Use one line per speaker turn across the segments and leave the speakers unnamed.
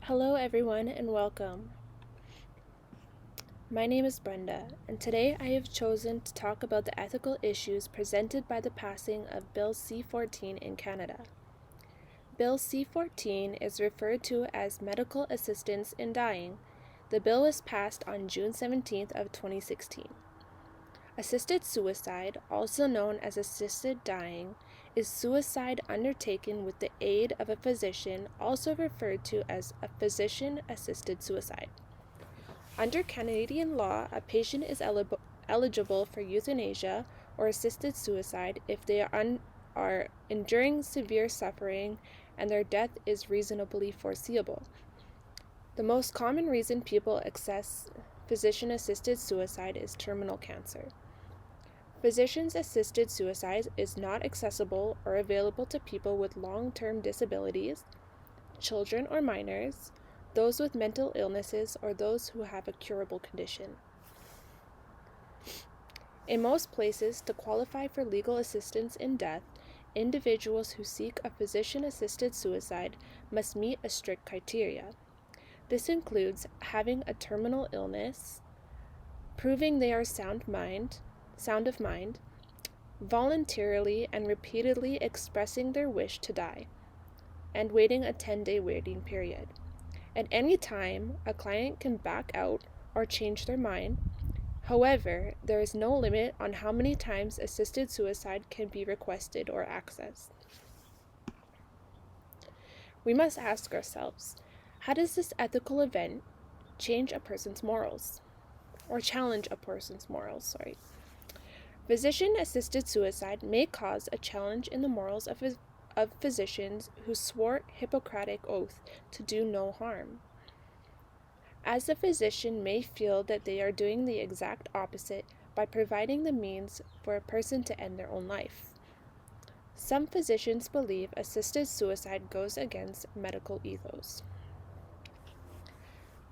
Hello, everyone, and welcome. My name is Brenda, and today I have chosen to talk about the ethical issues presented by the passing of Bill C-14 in Canada. Bill C-14 is referred to as Medical Assistance in Dying. The bill was passed on June 17th of 2016. Assisted suicide, also known as assisted dying, is suicide undertaken with the aid of a physician, also referred to as a physician-assisted suicide. Under Canadian law, a patient is eligible for euthanasia or assisted suicide if they are enduring severe suffering and their death is reasonably foreseeable. The most common reason people access physician-assisted suicide is terminal cancer. Physician-assisted suicide is not accessible or available to people with long-term disabilities, children or minors, those with mental illnesses, or those who have a curable condition. In most places, to qualify for legal assistance in death, individuals who seek a physician-assisted suicide must meet a strict criteria. This includes having a terminal illness, proving they are sound of mind, voluntarily and repeatedly expressing their wish to die, and waiting a 10-day waiting period. At any time, a client can back out or change their mind. However, there is no limit on how many times assisted suicide can be requested or accessed. We must ask ourselves, how does this ethical event change a person's morals? Or challenge a person's morals, Physician-assisted suicide may cause a challenge in the morals of physicians who swore Hippocratic oath to do no harm, as the physician may feel that they are doing the exact opposite by providing the means for a person to end their own life. Some physicians believe assisted suicide goes against medical ethos.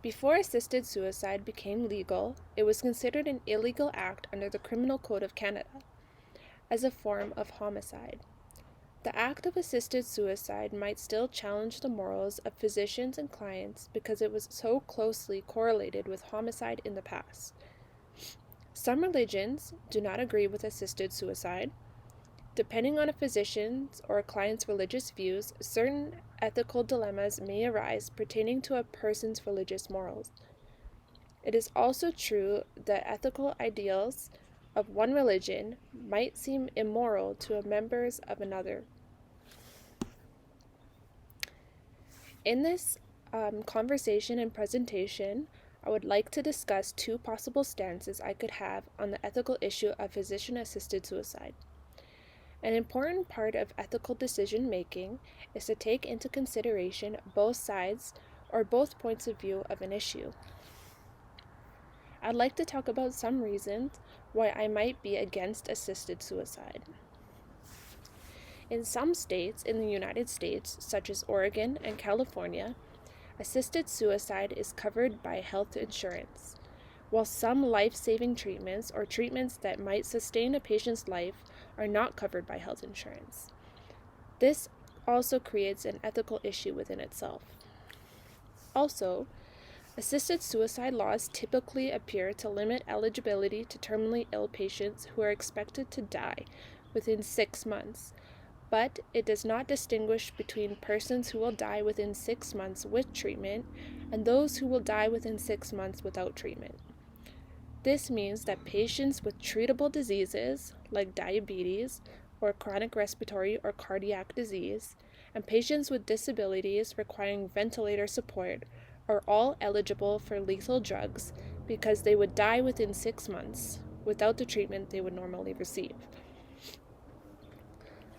Before assisted suicide became legal, it was considered an illegal act under the Criminal Code of Canada as a form of homicide. The act of assisted suicide might still challenge the morals of physicians and clients because it was so closely correlated with homicide in the past. Some religions do not agree with assisted suicide. Depending on a physician's or a client's religious views, certain ethical dilemmas may arise pertaining to a person's religious morals. It is also true that ethical ideals of one religion might seem immoral to members of another. In this conversation and presentation, I would like to discuss two possible stances I could have on the ethical issue of physician-assisted suicide. An important part of ethical decision-making is to take into consideration both sides or both points of view of an issue. I'd like to talk about some reasons why I might be against assisted suicide. In some states in the United States, such as Oregon and California, assisted suicide is covered by health insurance, while some life-saving treatments or treatments that might sustain a patient's life are not covered by health insurance. This also creates an ethical issue within itself. Also, assisted suicide laws typically appear to limit eligibility to terminally ill patients who are expected to die within 6 months, but it does not distinguish between persons who will die within 6 months with treatment and those who will die within 6 months without treatment. This means that patients with treatable diseases like diabetes or chronic respiratory or cardiac disease and patients with disabilities requiring ventilator support are all eligible for lethal drugs because they would die within 6 months without the treatment they would normally receive.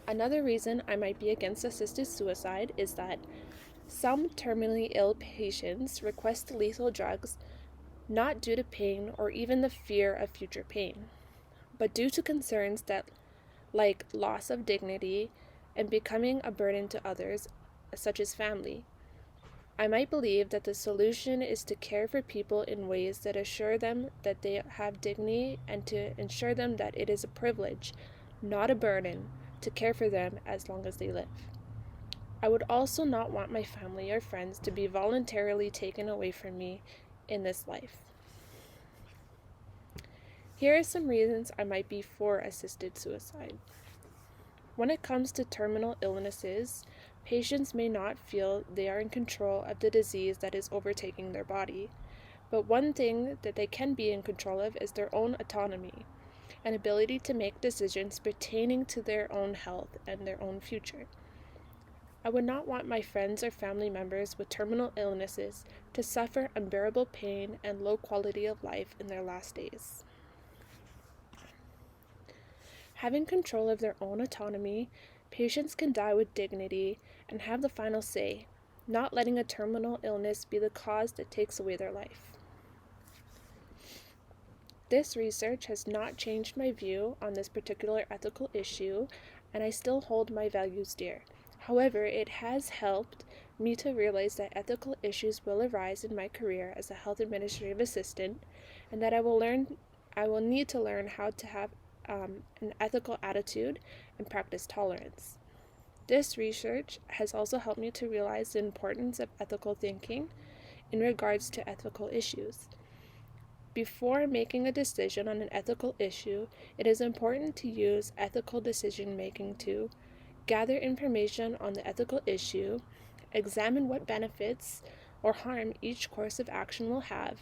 Another reason I might be against assisted suicide is that some terminally ill patients request lethal drugs not due to pain or even the fear of future pain, but due to concerns that, like loss of dignity and becoming a burden to others, such as family. I might believe that the solution is to care for people in ways that assure them that they have dignity and to ensure them that it is a privilege, not a burden, to care for them as long as they live. I would also not want my family or friends to be voluntarily taken away from me in this life. Here are some reasons I might be for assisted suicide. When it comes to terminal illnesses, patients may not feel they are in control of the disease that is overtaking their body. But one thing that they can be in control of is their own autonomy, an ability to make decisions pertaining to their own health and their own future. I would not want my friends or family members with terminal illnesses to suffer unbearable pain and low quality of life in their last days. Having control of their own autonomy, patients can die with dignity and have the final say, not letting a terminal illness be the cause that takes away their life. This research has not changed my view on this particular ethical issue, and I still hold my values dear. However, it has helped me to realize that ethical issues will arise in my career as a health administrative assistant, and that I will need to learn how to have an ethical attitude and practice tolerance. This research has also helped me to realize the importance of ethical thinking in regards to ethical issues. Before making a decision on an ethical issue, it is important to use ethical decision making to gather information on the ethical issue, examine what benefits or harm each course of action will have,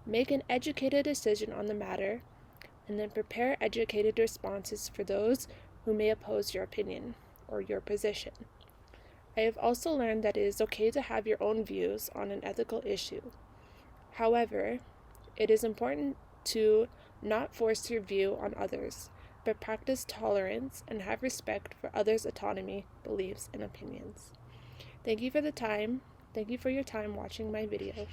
make an educated decision on the matter, and then prepare educated responses for those who may oppose your opinion or your position. I have also learned that it is okay to have your own views on an ethical issue. However, it is important to not force your view on others, but practice tolerance and have respect for others' autonomy, beliefs, and opinions. Thank you for your time watching my video.